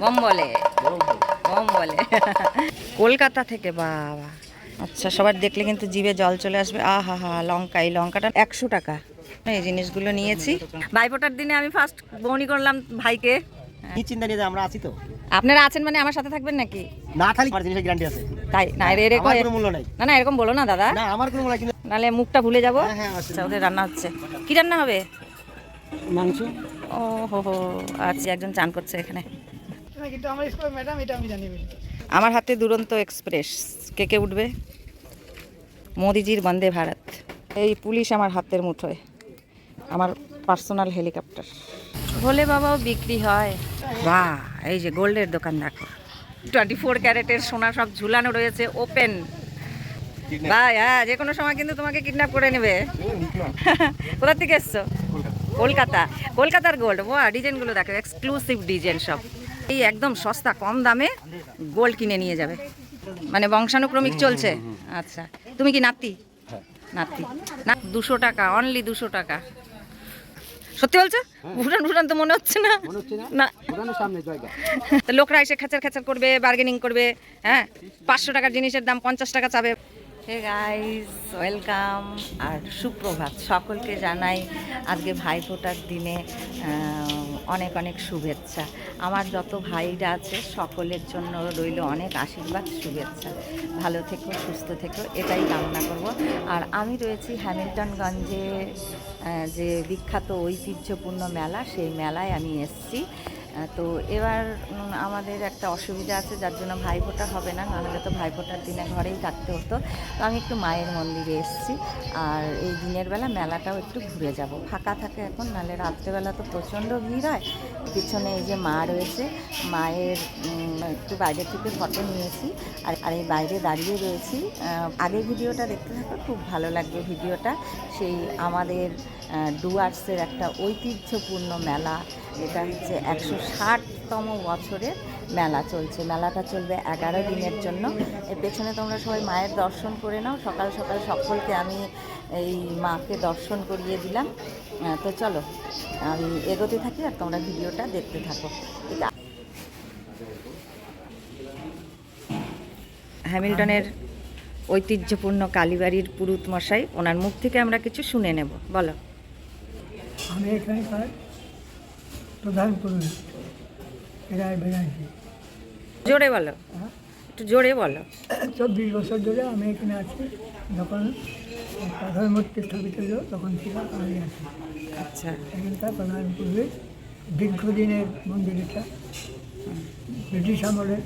Bomb বলে, bomb বলে। কলকাতা থেকে, বাবা। আচ্ছা, সবার দেখলে কিন্তু জিভে জল চলে আসবে। আহা হা, লঙ্কা, এই লঙ্কাটা 100 টাকা। এই জিনিসগুলো নিয়েছি। ভাইফোঁটার দিনে আমি ফার্স্ট বউনি করলাম ভাইকে। কি চিন্তা নিয়ে আমরা আছি তো। আপনারা আছেন মানে আমার সাথে থাকবেন নাকি? না থাকলে আমার জিনিসের গ্যারান্টি আছে। তাই না, এরকম কোনো মূল্য নাই। না না, এরকম বলো না দাদা। না, আমার কোনো মূল্য নাই, নাহলে মুখটা ভুলে যাবো। হ্যাঁ, আচ্ছা, ওদের রান্না হচ্ছে। কি রান্না হবে? মাংস। ও হো হো, আচ্ছা, একজন চান করছে এখানে। কিন্তু আমার স্কুলের ম্যাডাম, এটা আমি জানি। আমার হাতে দুরন্ত এক্সপ্রেস। কে কে উঠবে? মোদিজির বন্দে ভারত। এই পুলিশ আমার হাতের মুঠোয়, আমার পার্সোনাল হেলিকপ্টার। ভোলে বাবাও বিক্রি হয়। বাহ, এই যে গোল্ডের দোকান দেখো, 24 ক্যারেটের সোনা সব ঝুলানো রয়েছে, ওপেন। ভাই, হ্যাঁ, যে কোনো সময় কিন্তু তোমাকে কিডন্যাপ করে নেবে। কোথা থেকে এসছো? কলকাতা। কলকাতার গোল্ড, বাহ, ডিজাইনগুলো দেখো, এক্সক্লুসিভ ডিজাইন সব। এই একদম সস্তা, কম দামে গোল্ড কিনে নিয়ে যাবে। মানে বংশানুক্রমিক চলছে। আচ্ছা, তুমি কি নাতি? নাতি না, 200 টাকা, অনলি 200 টাকা। সত্যি বলছো? ভুটান ভুটান তো মনে হচ্ছে না। না, তো লোকরা এসে খেচার খেচার করবে, বার্গেনিং করবে। হ্যাঁ, 500 টাকার জিনিসের দাম 50 টাকা চাবে। হে গাইস, ওয়েলকাম আর সুপ্রভাত। সকলকে জানাই আজকে ভাইফোঁটার দিনে অনেক অনেক শুভেচ্ছা। আমার যত ভাইরা আছে সকলের জন্য রইল অনেক আশীর্বাদ, শুভেচ্ছা। ভালো থেকো, সুস্থ থেকো, এটাই কামনা করব। আর আমি রয়েছি হ্যামিল্টনগঞ্জে, যে বিখ্যাত ঐতিহ্যপূর্ণ মেলা, সেই মেলায় আমি এসেছি। তো এবার আমাদের একটা অসুবিধা আছে, যার জন্য ভাইফোঁটা হবে না, নাহলে তো ভাইফোঁটার দিনে ঘরেই থাকতে হতো। তো আমি একটু মায়ের মন্দিরে এসেছি, আর এই দিনের বেলা মেলাটাও একটু ঘুরে যাব। ফাঁকা থাকে এখন, নাহলে রাত্রেবেলা তো প্রচণ্ড ভিড় হয়। পিছনে এই যে মা রয়েছে, মায়ের একটু বাইরে থেকে ফটো নিয়েছি, আর এই বাইরে দাঁড়িয়ে রয়েছি। আগের ভিডিওটা দেখতে থাকো, খুব ভালো লাগবে ভিডিওটা। সেই আমাদের ডুয়ার্সের একটা ঐতিহ্যপূর্ণ মেলা, এটা হচ্ছে 160তম বছরের মেলা চলছে। মেলাটা চলবে 11 দিনের জন্য। এর পেছনে তোমরা সবাই মায়ের দর্শন করে নাও। সকাল সকাল সকলকে আমি এই মাকে দর্শন করিয়ে দিলাম। তো চলো আমি এগোতে থাকি, আর তোমরা ভিডিওটা দেখতে থাকো। হ্যামিল্টনের ঐতিহ্যপূর্ণ কালীবাড়ির পুরুত মশাই, ওনার মুখ থেকে আমরা কিছু শুনে নেব। বলো। আমি এখানকার প্রধান পুরুষ, এরাই বেড়াচ্ছি। জোরে বলো, একটু জোরে বলো। 24 বছর ধরে আমি এখানে আছি। যখন প্রধানমন্ত্রী স্থাপিত হলো তখন ছিলাম আমি আছি। আচ্ছা, এখানকার প্রধান পুরুষ। দীর্ঘদিনের মন্দির এটা, ব্রিটিশ আমলের।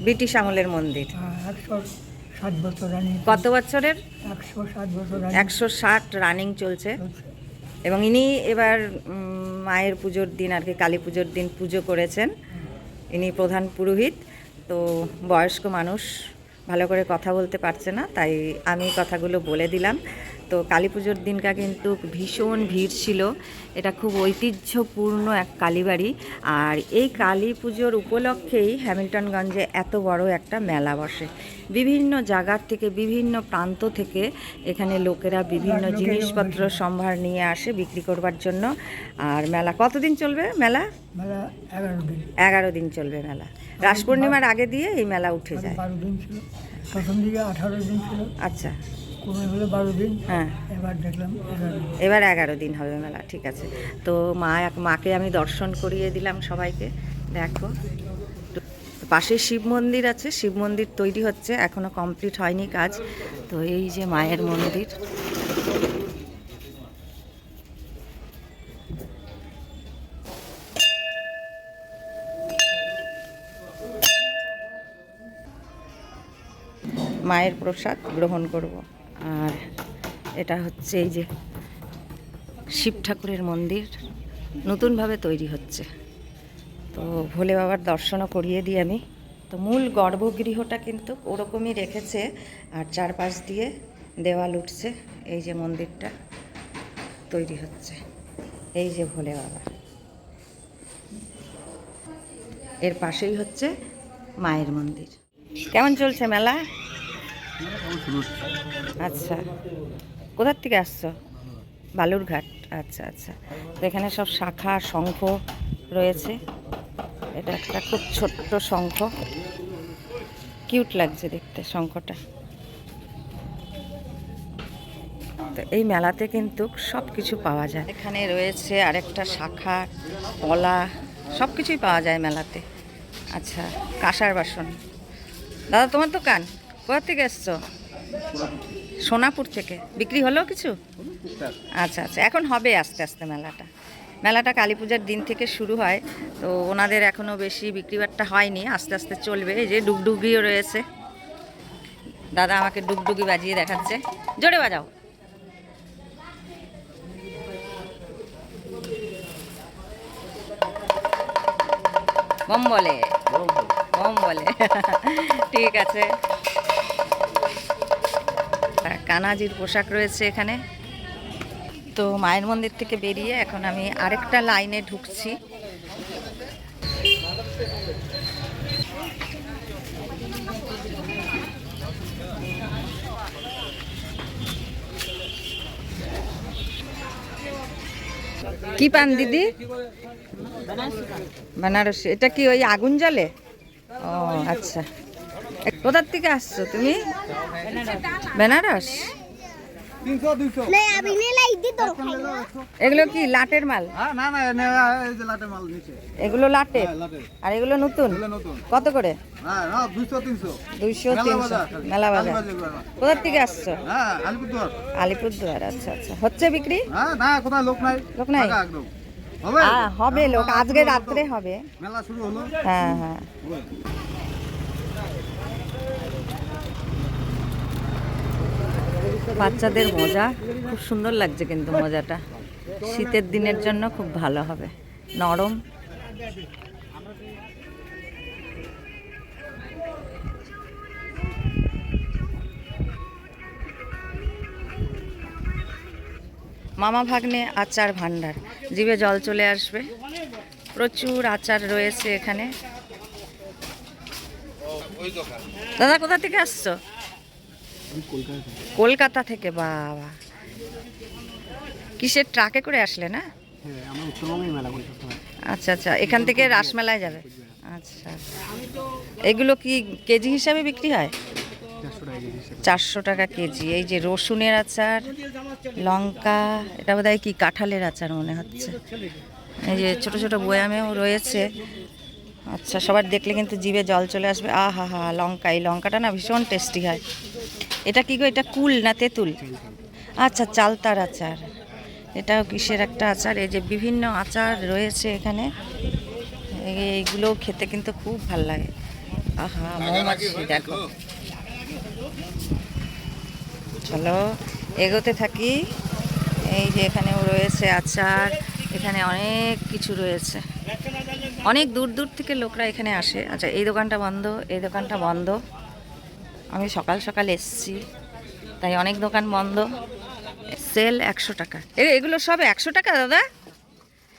ব্রিটিশ আমলের মন্দির। 160 বছর রানিং। কত বছরের? 160 বছর 160 রানিং চলছে। এবং ইনি এবার মায়ের পুজোর দিন, আর কি কালী পুজোর দিন পুজো করেছেন। ইনি প্রধান পুরোহিত। তো বয়স্ক মানুষ, ভালো করে কথা বলতে পারছে না, তাই আমি কথাগুলো বলে দিলাম। তো কালী পুজোর দিনটা কিন্তু ভীষণ ভিড় ছিল। এটা খুব ঐতিহ্যপূর্ণ এক কালীবাড়ি। আর এই কালী পুজোর উপলক্ষেই হ্যামিল্টনগঞ্জে এত বড় একটা মেলা বসে। বিভিন্ন জায়গার থেকে, বিভিন্ন প্রান্ত থেকে এখানে লোকেরা বিভিন্ন জিনিসপত্র সম্ভার নিয়ে আসে বিক্রি করবার জন্য। আর মেলা কতদিন চলবে? মেলা 11 দিন চলবে মেলা। রাস পূর্ণিমার আগে দিয়ে এই মেলা উঠে যায়। 12 দিন ছিল, প্রথম দিকে 18 দিন ছিল। আচ্ছা, কমে হলো 12 দিন। হ্যাঁ, এবার দেখলাম 11 দিন। এবার 11 দিন হবে মেলা। ঠিক আছে, তো মাকে আমি দর্শন করিয়ে দিলাম সবাইকে। দেখো, পাশে শিব মন্দির আছে, শিব মন্দির তৈরি হচ্ছে, এখনো কমপ্লিট হয়নি কাজ। তো এই যে মায়ের মন্দির। মায়ের প্রসাদ গ্রহণ করব। আর এটা হচ্ছে এই যে শিব ঠাকুরের মন্দির, নতুনভাবে তৈরি হচ্ছে। তো ভোলে বাবার দর্শনও করিয়ে দিই আমি। তো মূল গর্ভগৃহটা কিন্তু ওরকমই রেখেছে, আর চারপাশ দিয়ে দেওয়াল উঠছে। এই যে মন্দিরটা তৈরি হচ্ছে, এই যে ভোলে বাবা, এর পাশেই হচ্ছে মায়ের মন্দির। কেমন চলছে মেলা? আচ্ছা, কোথার থেকে আসছো? বালুরঘাট। আচ্ছা আচ্ছা, তো এখানে সব শাখা শঙ্খ রয়েছে। এটা একটা খুব ছোট্ট শঙ্খ, কিউট লাগছে দেখতে শঙ্খটা। তো এই মেলাতে কিন্তু সব কিছু পাওয়া যায়। এখানে রয়েছে আরেকটা শাখা, কলা, সব কিছুই পাওয়া যায় মেলাতে। আচ্ছা, কাঁসার বাসন। দাদা তোমার দোকান কোথা থেকে এসছো? সোনাপুর থেকে। বিক্রি হলো কিছু? আচ্ছা আচ্ছা, এখন হবে আস্তে আস্তে মেলাটা কালী পূজার দিন থেকে শুরু হয়, তো ওনাদের এখনও বেশি বিক্রিবাট্টা হয়নি, আস্তে আস্তে চলবে। এই যে ডুগডুগিও রয়েছে, দাদা আমাকে ডুগডুগি বাজিয়ে দেখাচ্ছে, জোরে বাজাও। বম বলে, বম বলে। ঠিক আছে। কানাজির পোশাক রয়েছে এখানে। তো মায়ের মন্দির থেকে বেরিয়ে এখন আমি আরেকটা লাইনে ঢুকছি। কি পান দিদি? বেনারসি। এটা কি ওই আগুন জ্বলে? ও আচ্ছা। কোথার থেকে আসছো তুমি? বেনারস। এগুলো কি লাটের মাল? এগুলো লাটের, আর এগুলো নতুন। কত করে? 200 300 মেলা বাজার। কোথার থেকে আসছো? আলিপুরদুয়ার। আচ্ছা আচ্ছা, হচ্ছে বিক্রি? লোক নাই? হবে লোক, আজকে রাত্রে হবে। হ্যাঁ হ্যাঁ। বাচ্চাদের মজা খুব সুন্দর লাগছে, কিন্তু মজাটা শীতের দিনের জন্য খুব ভালো হবে, নরম। মামা ভাগ্নে আচার ভান্ডার, জিভে জল চলে আসবে। প্রচুর আচার রয়েছে এখানে। দাদা কোথা থেকে আসছো? কলকাতা থেকে। বাবা, কিসের ট্রাকে করে আসলে না? আচ্ছা আচ্ছা, এখান থেকে রাসমেলায় যাবে। আচ্ছা, এগুলো কি কেজি হিসাবে বিক্রি হয়? 400 টাকা কেজি। এই যে রসুনের আচার, লঙ্কা, এটা বোধহয় কি কাঁঠালের আচার মনে হচ্ছে। এই যে ছোট ছোট বয়ামেও রয়েছে। আচ্ছা, সবার দেখলে কিন্তু জিভে জল চলে আসবে। আহা হা, লঙ্কা, এই লঙ্কাটা না ভীষণ টেস্টি হয়। এটা কি গো? এটা কুল না তেঁতুল? আচ্ছা, চালতার আচার। এটাও কিসের একটা আচার। এই যে বিভিন্ন আচার রয়েছে এখানে, এইগুলো খেতে কিন্তু খুব ভাল লাগে। আহা, মৌমাছি দেখো। চলো এগোতে থাকি। এই যে এখানেও রয়েছে আচার, এখানে অনেক কিছু রয়েছে। অনেক দূর দূর থেকে লোকরা এখানে আসে। আচ্ছা, এই দোকানটা বন্ধ, এই দোকানটা বন্ধ। আমি সকাল সকাল এসছি, তাই অনেক দোকান বন্ধ। সেল 100 টাকা। এগুলো সব 100 টাকা দাদা?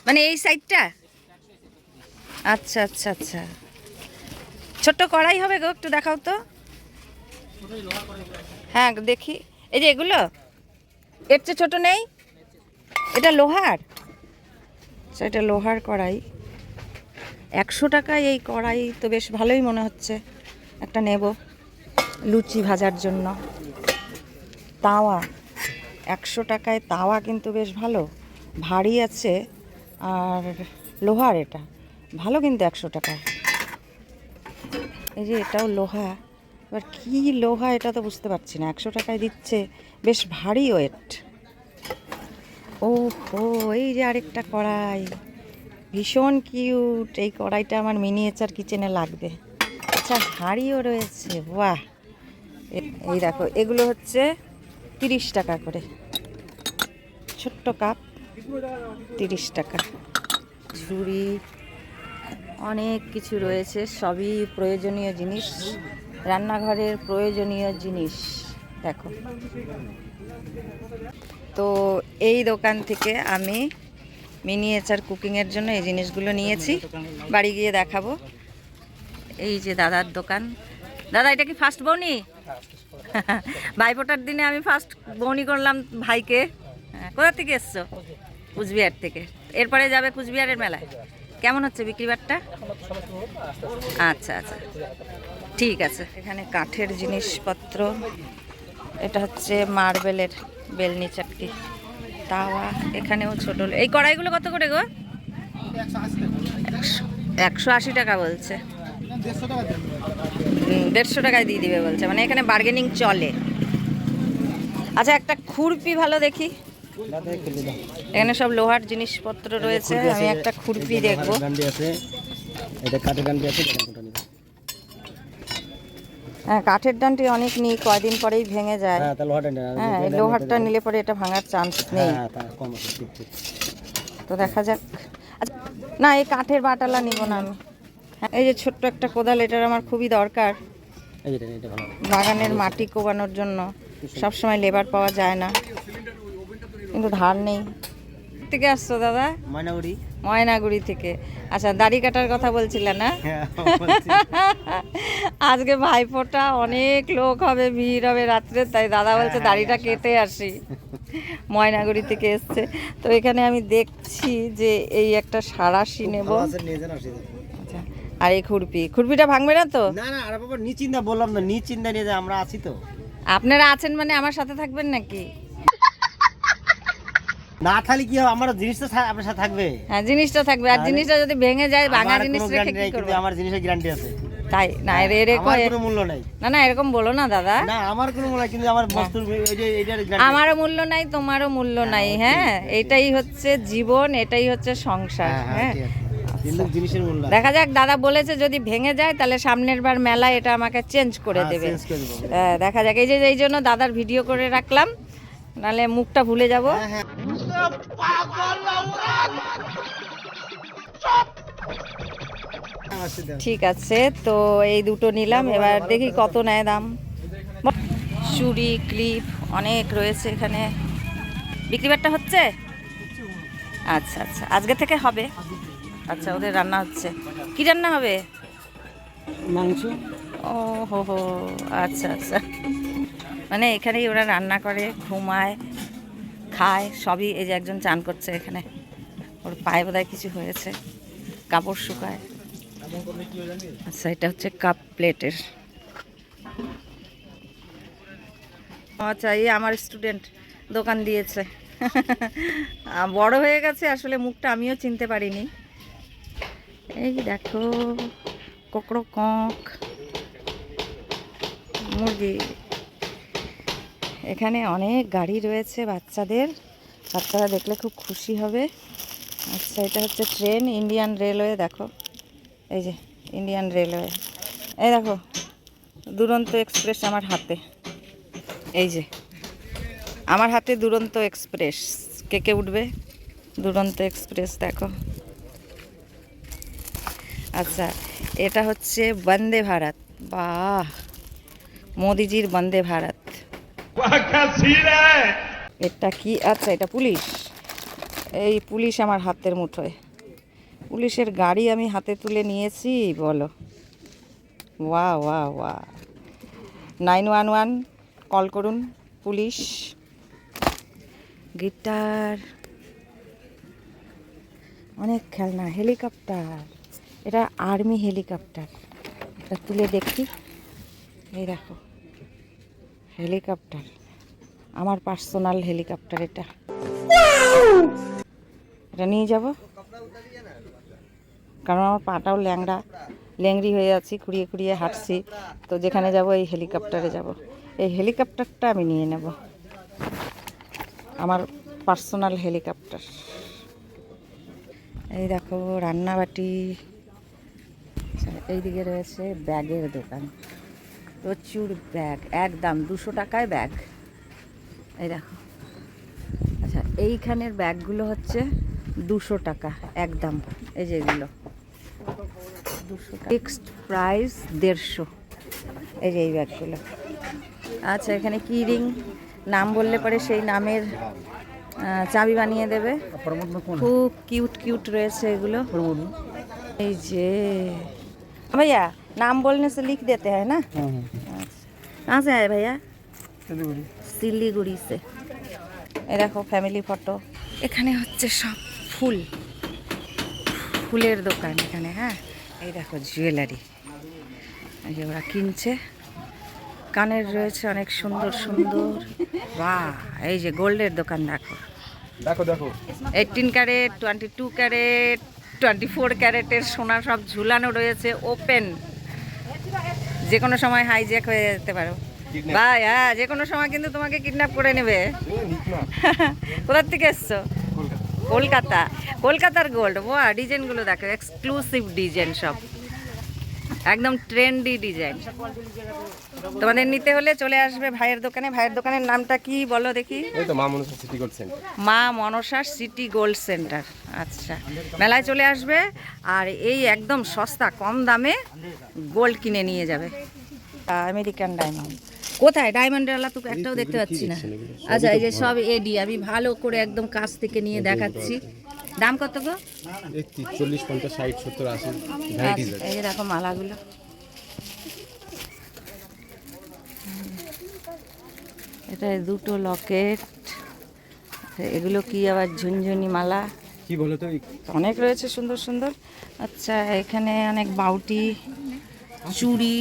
মানে এই সাইডটা? আচ্ছা আচ্ছা আচ্ছা। ছোট্ট কড়াই হবে গো, একটু দেখাও তো। হ্যাঁ দেখি। এই যে এগুলো এর চেয়ে ছোট নেই? এটা লোহার? আচ্ছা, এটা লোহার কড়াই। 100 টাকায় এই কড়াই তো বেশ ভালোই মনে হচ্ছে। একটা নেব লুচি ভাজার জন্য। তাওয়া 100 টাকায়, তাওয়া কিন্তু বেশ ভালো, ভারী আছে আর লোহার। এটা ভালো কিন্তু 100 টাকায়। এই যে এটাও লোহা, এবার কি লোহা এটা তো বুঝতে পারছি না। 100 টাকায় দিচ্ছে, বেশ ভারী ওয়েট। ও হো, এই যে আরেকটা কড়াই, ভীষণ কিউট। এই কড়াইটা আমার মিনিয়েচার কিচেনে লাগবে। আচ্ছা, হাঁড়িও রয়েছে। বাহ, এই দেখো, এগুলো হচ্ছে 30 টাকা করে। ছোট্ট কাপ 30 টাকা। ঝুড়ি, অনেক কিছু রয়েছে, সবই প্রয়োজনীয় জিনিস, রান্নাঘরের প্রয়োজনীয় জিনিস। দেখো, তো এই দোকান থেকে আমি মিনিয়েচার কুকিংয়ের জন্য এই জিনিসগুলো নিয়েছি, বাড়ি গিয়ে দেখাবো। এই যে দাদার দোকান। দাদা, এটা কি ফার্স্ট বউনি? ভাইফোঁটার দিনে আমি ফার্স্ট বউনি করলাম ভাইকে। কোথা থেকে এসছো? কুচবিহার থেকে। এরপরে যাবে কুচবিহারের মেলায়? কেমন হচ্ছে বিক্রি বাট্টা? আচ্ছা আচ্ছা, ঠিক আছে। এখানে কাঠের জিনিসপত্র, এটা হচ্ছে মার্বেলের বেলনি চাকতি, তাওয়া, এখানেও ছোট। এই কড়াইগুলো কত করে গো? 180 টাকা বলছে। 150 টাকায় দিয়ে দিবে বলছে, মানে এখানে বার্গেনিং চলে। আচ্ছা, একটা খুরপি ভালো দেখি। এখানে সব লোহার জিনিসপত্র রয়েছে, আমি একটা খুরপি দেখবো। হ্যাঁ, কাঠের ডান্ডি অনেক নিই, কয়দিন পরেই ভেঙে যায়। হ্যাঁ, এই লোহারটা নিলে পরে এটা ভাঙার চান্স নেই। তো দেখা যাক। আচ্ছা, না এই কাঠের বাটালা নিব না আমি। হ্যাঁ, এই যে ছোট্ট একটা কোদাল, এটার আমার খুবই দরকার বাগানের মাটি কোবানোর জন্য। সবসময় লেবার পাওয়া যায় না, কিন্তু ধার নেই। থেকে আসছো দাদা? ময়নাগুড়ি থেকে। আচ্ছা, দাড়ি কাটার কথা বলছিলে না? আজকে ভাইফোঁটা, অনেক লোক হবে, ভিড় হবে রাত্রে, তাই দাদা বলছে দাড়িটা কেটে আসি। ময়নাগুড়ি থেকে এসছে। তো এখানে আমি দেখছি যে এই একটা সারাশি নেব। আচ্ছা, আর এই খুরপিটা ভাঙবে না তো? না না, আরে বাবা নিশ্চিন্তা, বললাম না নিশ্চিন্তা নিয়ে যে আমরা আছি তো। আপনারা আছেন মানে আমার সাথে থাকবেন নাকি? না থাকলে কি হবে, আমার জিনিসটা আপনার সাথে থাকবে। হ্যাঁ, জিনিসটা থাকবে। আর জিনিসটা যদি ভেঙে যায়, ভাঙা জিনিস রেখে কি করবে? আমার জিনিসের গ্যারান্টি আছে। তাই না, এরকম কোনো মূল্য নাই। না না, এরকম বলো না দাদা। না, আমার কোনো মূল্য নাই, কিন্তু আমার বস্তুর এইটার আমারও মূল্য নাই, তোমারও মূল্য নাই। হ্যাঁ, এটাই হচ্ছে জীবন, এটাই হচ্ছে সংসার। হ্যাঁ, কিন্তু জিনিসের মূল্য দেখা যাক। দাদা বলেছে যদি ভেঙে যায় তাহলে সামনের বার মেলা এটা আমাকে চেঞ্জ করে দেবে। দেখা যাক। এই জন্য দাদার ভিডিও করে রাখলাম, নাহলে মুখটা ভুলে যাব। ঠিক আছে, তো এই দুটো নিলাম। এবার দেখি কত নেয় দাম। চুড়ি, ক্লিপ অনেক রয়েছে এখানে। বিক্রি বাট্টা হচ্ছে? আচ্ছা আচ্ছা, আজকে থেকে হবে। আচ্ছা, ওদের রান্না হচ্ছে। কি রান্না হবে? মাংস। ও হো হো, আচ্ছা আচ্ছা। মানে এখানেই ওরা রান্না করে, ঘুমায়, খায়, সবই। এই যে একজন চান করছে এখানে, ওর পায়ে বোধহয় কিছু হয়েছে, কাপড় শুকায়। আচ্ছা, এটা হচ্ছে কাপ প্লেটের। আচ্ছা, এই আমার স্টুডেন্ট দোকান দিয়েছে। বড় হয়ে গেছে আসলে, মুখটা আমিও চিনতে পারিনি। এই দেখো, কোকড়ো কক মুরগি। এখানে অনেক গাড়ি রয়েছে বাচ্চাদের, বাচ্চারা দেখলে খুব খুশি হবে। আচ্ছা, এটা হচ্ছে ট্রেন, ইন্ডিয়ান রেলওয়ে। দেখো, এই যে ইন্ডিয়ান রেলওয়ে। এই দেখো, দুরন্ত এক্সপ্রেস আমার হাতে। এই যে আমার হাতে দুরন্ত এক্সপ্রেস। কে কে উঠবে দুরন্ত এক্সপ্রেস? দেখো। আচ্ছা, এটা হচ্ছে বন্দে ভারত। বাহ, মোদিজির বন্দে ভারত। এটা কি? আচ্ছা, এটা পুলিশ। এই পুলিশ আমার হাতের মুঠোয়। পুলিশের গাড়ি আমি হাতে তুলে নিয়েছি, বলো। ওয়া ওয়া ওয়া। 911 কল করুন, পুলিশ। গিটার, অনেক খেলনা। হেলিকপ্টার, এটা আর্মি হেলিকপ্টার। এটা তুলে দেখি। এই দেখো, হেলিকপ্টার, আমার পার্সোনাল হেলিকপ্টার। এটা নিয়ে যাব, কারণ আমার পাটাও ল্যাংড়ি হয়ে যাচ্ছি, খুঁড়িয়ে খুঁড়িয়ে হাঁটছি। তো যেখানে যাব এই হেলিকপ্টারে যাব। এই হেলিকপ্টারটা আমি নিয়ে নেব, আমার পার্সোনাল হেলিকপ্টার। এই দেখো, রান্নাবাটি। এইদিকে রয়েছে ব্যাগের দোকান, প্রচুর ব্যাগ, একদম 200 টাকায় ব্যাগ। এই দেখো। আচ্ছা, এইখানের ব্যাগগুলো হচ্ছে 200 টাকা একদম। এই যে এগুলো 200 টাকা, ফিক্সড প্রাইস 150। এই যে এই ব্যাগগুলো। আচ্ছা, এখানে কি রিং, নাম বললে পরে সেই নামের চাবি বানিয়ে দেবে। খুব কিউট কিউট রয়েছে এগুলো। এই যে भैया, नाम बोलने से लिख देते हैं ना? कहाँ से आए भैया? শিলিগুড়ি से। এই দেখো, ফ্যামিলি ফটো। এখানে হচ্ছে সব ফুল, ফুলের দোকান এখানে। হ্যাঁ, এই দেখো জুয়েলারি, এই যে ওরা কিনছে। কানের রয়েছে অনেক সুন্দর সুন্দর। বাহ, এই যে গোল্ডের দোকান দেখো, দেখো দেখো 18 ক্যারেট, 22 ক্যারেট, 24 ক্যারেটের সোনা সব ঝুলানো রয়েছে, ওপেন। যে কোনো সময় হাইজ্যাক হয়ে যেতে পারো ভাই। হ্যাঁ, যে কোনো সময় কিন্তু তোমাকে কিডন্যাপ করে নেবে। কোথার থেকে এসছো? কলকাতা। কলকাতার গোল্ড। বাহ, ডিজাইনগুলো দেখো, এক্সক্লুসিভ ডিজাইন সব, একদম ট্রেন্ডি ডিজাইন। তোমাদের নিতে হলে চলে আসবে ভাইয়ের দোকানে। ভাইয়ের দোকানের নামটা কি বলো দেখি? এই তো মা মনসা সিটি গোল্ড সেন্টার। মা মনসা সিটি গোল্ড সেন্টার। আচ্ছা, মেলায় চলে আসবে আর এই একদম সস্তা কম দামে গোল্ড কিনে নিয়ে যাবে। আমেরিকান ডায়মন্ড কোথায়? ডায়মন্ডের আলা তো একটাও দেখতে পাচ্ছি না। আচ্ছা, এই যে সব এডি, আমি ভালো করে একদম কাছ থেকে নিয়ে দেখাচ্ছি। দাম কত গো? 40, 50, 60, 70, 80 ভ্যারাইটিজ আছে। এই যে দেখো মালাগুলো, এটা দুটো লকেট, এগুলো কি আবার ঝুনঝুনি মালা, কি বলো তো? অনেক রয়েছে সুন্দর সুন্দর। আচ্ছা, এখানে অনেক বাউটি, চুড়ি।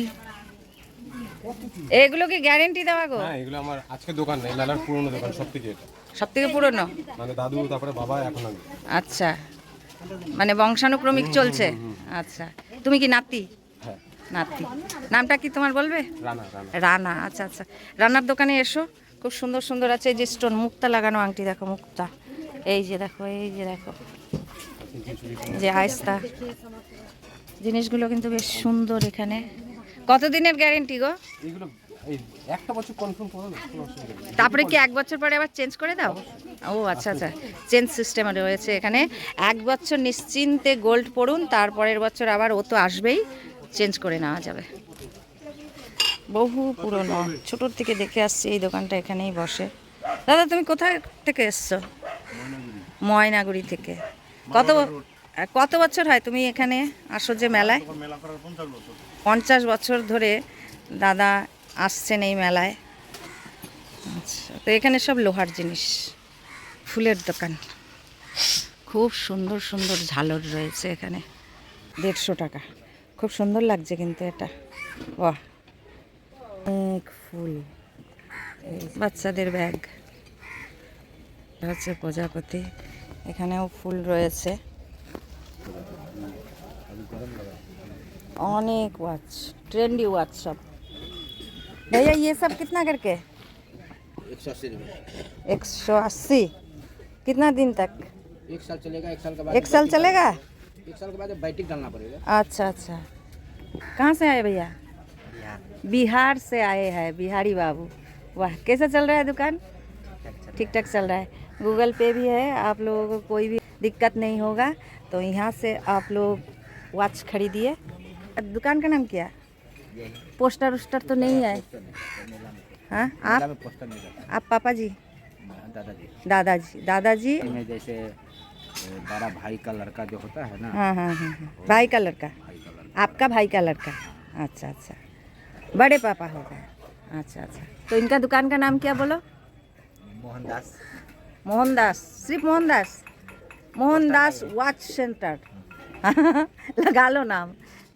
এগুলো কি গ্যারেন্টি দেওয়া গো? হ্যাঁ, এগুলো আমার আজকে দোকান নেই, মেলার পুরনো দোকান, সবথেকে এটা সব থেকে পুরনো? মানে দাদু, তারপরে বাবা, এখন আমি। আচ্ছা, মানে বংশানুক্রমিক চলছে। আচ্ছা, তুমি কি নাতি? হ্যাঁ, নাতি। নামটা কি তোমার বলবে? রানা রানা। রানা। আচ্ছা আচ্ছা, রানার দোকানে এসো, খুব সুন্দর সুন্দর আছে। এই যে স্টোন মুক্তা লাগানো আংটি দেখো, মুক্তা। এই যে দেখো, এই যে দেখো, যে আয়স্তা জিনিসগুলো কিন্তু বেশ সুন্দর। এখানে কতদিনের গ্যারেন্টি গো? এগুলো এই একটা বছর কনফার্ম করো না, কোনো অসুবিধা নেই। তারপরে কি 1 বছর পরে আবার চেঞ্জ করে দাও? ও আচ্ছা আচ্ছা, চেঞ্জ সিস্টেম রয়েছে এখানে। 1 বছর নিশ্চিন্তে গোল্ড পড়ুন, তারপরের বছর আবার ও তো আসবেই, চেঞ্জ করে নেওয়া যাবে। বহু পুরনো, ছোটোর থেকে দেখে আসছি এই দোকানটা এখানেই বসে। দাদা, তুমি কোথায় থেকে এসছো? ময়নাগুড়ি থেকে। কত বছর হয় তুমি এখানে আসো যে মেলায়? 50 বছর ধরে দাদা আসছেন এই মেলায়। আচ্ছা, তো এখানে সব লোহার জিনিস, ফুলের দোকান, খুব সুন্দর সুন্দর ঝালর রয়েছে এখানে। 150 টাকা, খুব সুন্দর লাগছে কিন্তু এটা। বাহ, অনেক ফুল, বাচ্চাদের ব্যাগ হচ্ছে প্রজাপতি, এখানেও ফুল রয়েছে। অনেক ওয়াচ, ট্রেন্ডি ওয়াচ সব। भैया ये सब कितना करके? 180 रुपये। 180। कितना दिन तक? 1 साल चलेगा, 1 साल के बाद 1 साल चलेगा? 1 साल के बाद बैटिक डालना पड़ेगा। अच्छा अच्छा, कहाँ से आए भैया? बिहार से आए हैं, बिहारी बाबू। वाह, कैसा चल रहा है दुकान? ठीक ठाक चल रहा है। गूगल पे भी है, आप लोगों को कोई भी दिक्कत नहीं होगा, तो यहाँ से आप लोग वॉच खरीदिए। दुकान का नाम क्या? पोस्टर उस्टर तो नहीं है? हाँ, आप पापा जी? दादाजी दादाजी। दादाजी में जैसे बड़ा भाई का लड़का जो होता है ना, हाँ हाँ हाँ हाँ, भाई का लड़का, आपका भाई का लड़का। अच्छा अच्छा, बड़े पापा होगा। अच्छा अच्छा, तो इनका दुकान का नाम क्या बोलो? मोहनदास। मोहनदास, सिर्फ मोहनदास? Mohandas watch centre. लगा लो नाम।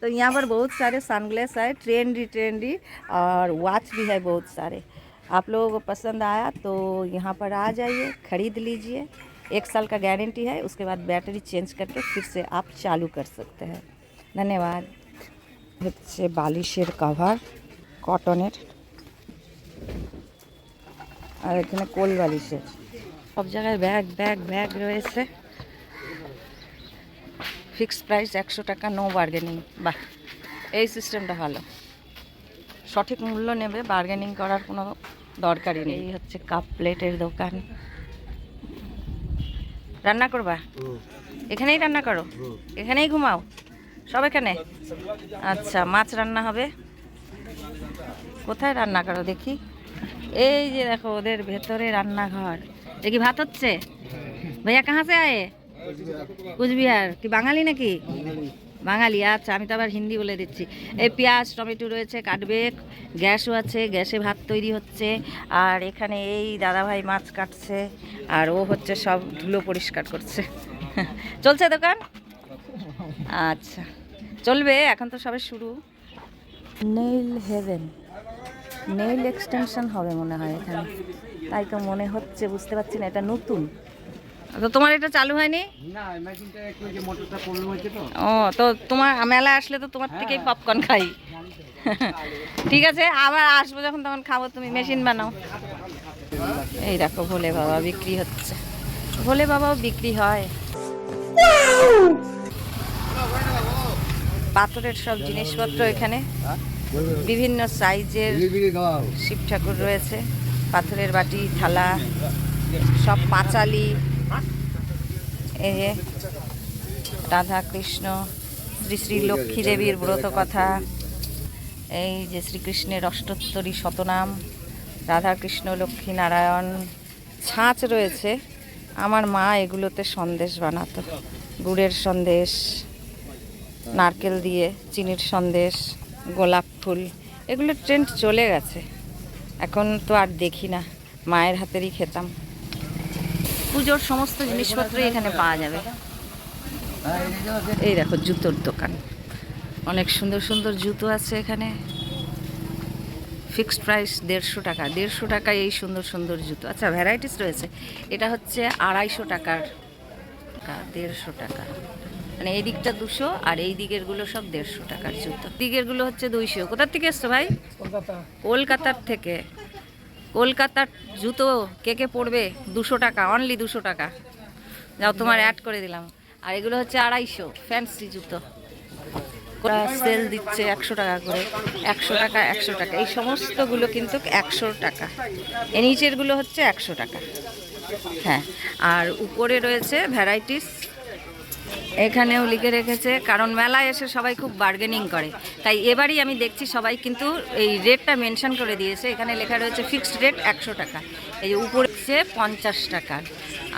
तो यहाँ पर बहुत सारे सनग्लास है, ट्रेंडी ट्रेंडी, और वॉच भी है बहुत सारे। आप लोगों को पसंद आया तो यहाँ पर आ जाइए, ख़रीद लीजिए। 1 साल का गारंटी है, उसके बाद बैटरी चेंज करके फिर से आप चालू कर सकते हैं। धन्यवाद। হচ্ছে বালিশের কভার কটনের, আর এখানে কোল বালিশের। সব জায়গায় ব্যাগ ব্যাগ ব্যাগ রয়েছে। ফিক্সড প্রাইস 100 টাকা, নো বার্গেনিং। বাহ, এই সিস্টেমটা ভালো, সঠিক মূল্য নেবে, বার্গেনিং করার কোনো দরকারই নেই। এই হচ্ছে কাপ প্লেটের দোকান। রান্না করবা? এখানেই রান্না করো? এখানেই ঘুমাও সব এখানে? আচ্ছা, মাছ রান্না হবে। কোথায় রান্না করো দেখি? এই যে দেখো ওদের ভেতরে রান্নাঘর। দেখি ভাত হচ্ছে। ভাইয়া কাহা সে আয়ে? কুচবিহার। কি বাঙালি নাকি? বাঙালি। আচ্ছা, আমি তো আবার হিন্দি বলে দিচ্ছি। এই পেঁয়াজ টমেটো রয়েছে, কাটবে। গ্যাসও আছে, গ্যাসে ভাত তৈরি হচ্ছে। আর এখানে এই দাদাভাই মাছ কাটছে, আর ও হচ্ছে সব ধুলো পরিষ্কার করছে। চলছে দোকান? আচ্ছা চলবে, এখন তো সবে শুরু। নেইল হেভেন, নেইল এক্সটেনশন হবে মনে হয় এখানে, তাই তো মনে হচ্ছে, বুঝতে পারছি না, এটা নতুন। তো তোমার এটা চালু হয়নি? না মেশিনটা একটু যে মোটরটা প্রবলেম হয়েছে তো। ও, তো তোমার মেলা আসলে তো তোমার থেকেই পপকর্ন খাই। ঠিক আছে, আবার আসবো যখন তখন খাবো, তুমি মেশিন বানাও। এই দেখো ভোলে বাবা বিক্রি হচ্ছে, ভোলে বাবাও বিক্রি হয়। পাথরের সব জিনিসপত্র এখানে, বিভিন্ন সাইজের শিব ঠাকুর রয়েছে, পাথরের বাটি থালা সব পাঁচালি। এই যে রাধা কৃষ্ণ, শ্রী শ্রী লক্ষ্মী দেবীর ব্রত কথা, এই যে শ্রীকৃষ্ণের অষ্টোত্তরী শতনাম, রাধা কৃষ্ণ লক্ষ্মী নারায়ণ। ছাঁচ রয়েছে, আমার মা এগুলোতে সন্দেশ বানাতো, গুড়ের সন্দেশ, নারকেল দিয়ে চিনির সন্দেশ, গোলাপ ফুল। এগুলো ট্রেন্ড চলে গেছে, এখন তো আর দেখি না, মায়ের হাতেরই খেতাম। পুজোর সমস্ত জিনিসপত্রই এখানে পাওয়া যাবে। এই দেখো জুতোর দোকান, অনেক সুন্দর সুন্দর জুতো আছে এখানে। ফিক্সড প্রাইস 150 টাকা, 150 টাকায় এই সুন্দর সুন্দর জুতো। আচ্ছা ভ্যারাইটিস রয়েছে, এটা হচ্ছে 250 টাকার, 150 টাকা, মানে এই দিকটা 200 আর এই দিকেরগুলো সব 150 টাকার জুতো। দিকেরগুলো হচ্ছে 200। কোথার থেকে এসছো ভাই? কলকাতার থেকে। কলকাতার জুতো কে কে পড়বে? 200 টাকা, অনলি 200 টাকা। যাও তোমার অ্যাড করে দিলাম। আর এগুলো হচ্ছে 250, ফ্যান্সি জুতো। সেল দিচ্ছে 100 টাকা করে, 100 টাকা 100 টাকা। এই সমস্তগুলো কিন্তু 100 টাকা, এই নিচেরগুলো হচ্ছে 100 টাকা। হ্যাঁ, আর উপরে রয়েছে ভ্যারাইটিস, এখানেও লিখে রেখেছে, কারণ মেলায় এসে সবাই খুব বার্গেনিং করে, তাই এবারই আমি দেখছি সবাই কিন্তু এই রেটটা মেনশন করে দিয়েছে। এখানে লেখা রয়েছে ফিক্সড রেট 100 টাকা, এই যে উপরে হচ্ছে 50 টাকার,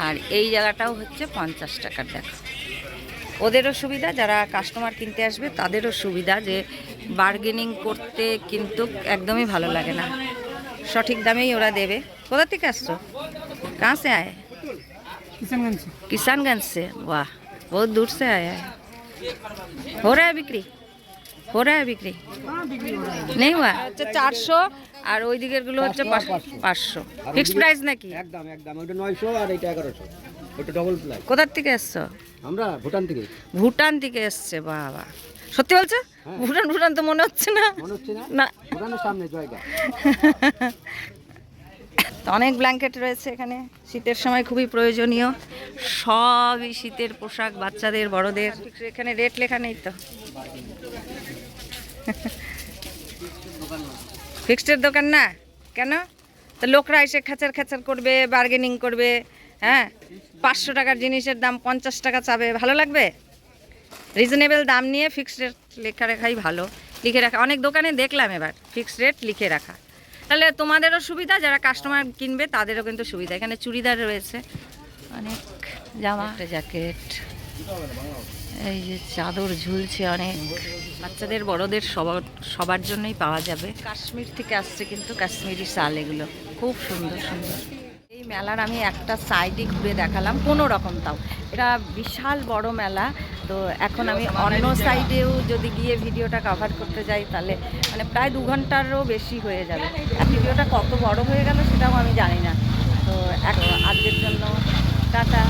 আর এই জায়গাটাও হচ্ছে 50 টাকার। দেখো ওদেরও সুবিধা, যারা কাস্টমার কিনতে আসবে তাদেরও সুবিধা, যে বার্গেনিং করতে কিন্তু একদমই ভালো লাগে না, সঠিক দামেই ওরা দেবে। কোথা থেকে আসছো? কাঁ সে আয়ে? किशनगंज से। वाह, बहुत दूर से आया है। हो रहा है बिक्री? हो रहा है बिक्री? नहीं हुआ? अच्छा 400, আর ওই দিকের গুলো হচ্ছে 500। ফিক্সড প্রাইস নাকি? একদম একদম, ওটা 900 আর এটা 1100, ওটা ডবল প্লাই। কোথা থেকে এসছো? আমরা ভুটান থেকে। ভুটান থেকে এসছে, বাবা সত্যি বলছো? ভুটান ভুটান তো মনে হচ্ছে না। মনে হচ্ছে না? না, ভুটানের সামনে জায়গা। তো অনেক ব্ল্যাঙ্কেট রয়েছে এখানে, শীতের সময় খুবই প্রয়োজনীয়, সবই শীতের পোশাক, বাচ্চাদের বড়দের। এখানে রেট লেখা নেই তো, ফিক্সডের দোকান না কেন? তো লোকরা এসে খাঁচার খাঁচার করবে, বার্গেনিং করবে। হ্যাঁ, 500 টাকার জিনিসের দাম 50 টাকা চাবে, ভালো লাগবে? রিজনেবল দাম নিয়ে ফিক্সড রেট লেখা রাখাই ভালো, লিখে রাখা। অনেক দোকানে দেখলাম এবার ফিক্সড রেট লিখে রাখা, তাহলে তোমাদেরও সুবিধা, যারা কাস্টমার কিনবে তাদেরও কিন্তু সুবিধা। এখানে চুড়িদার রয়েছে, অনেক জামা, জ্যাকেট, এই যে চাদর ঝুলছে অনেক, বাচ্চাদের বড়দের সবার জন্যই পাওয়া যাবে। কাশ্মীর থেকে আসছে কিন্তু কাশ্মীরি শাল, এগুলো খুব সুন্দর সুন্দর। এই মেলার আমি একটা সাইডে ঘুরে দেখালাম কোনো রকম, তাও এটা বিশাল বড় মেলা। তো এখন আমি অন্য সাইডেও যদি গিয়ে ভিডিওটা কভার করতে যাই তাহলে মানে প্রায় 2 ঘন্টারও বেশি হয়ে যাবে। আর ভিডিওটা কত বড় হয়ে গেল সেটাও আমি জানি না। তো আজকের জন্য টাটা।